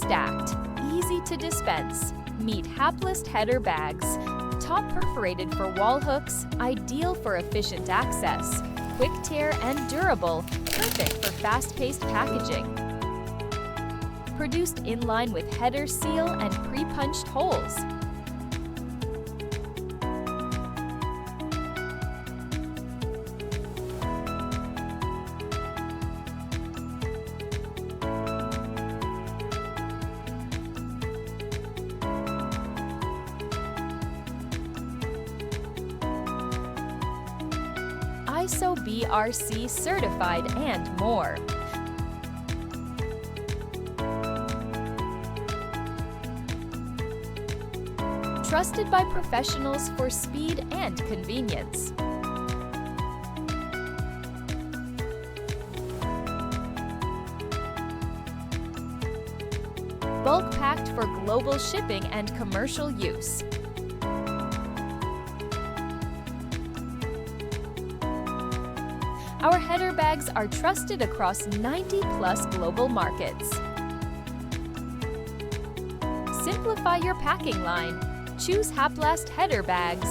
stacked, easy to dispense. Meet Haplast header bags. Top perforated for wall hooks, ideal for efficient access. Quick tear and durable, perfect for fast-paced packaging. Produced in line with header seal and pre-punched holes. ISO BRC certified and more. Trusted by professionals for speed and convenience. Bulk packed for global shipping and commercial use. Our header bags are trusted across 90+ global markets. Simplify your packing line. Choose Haplast header bags.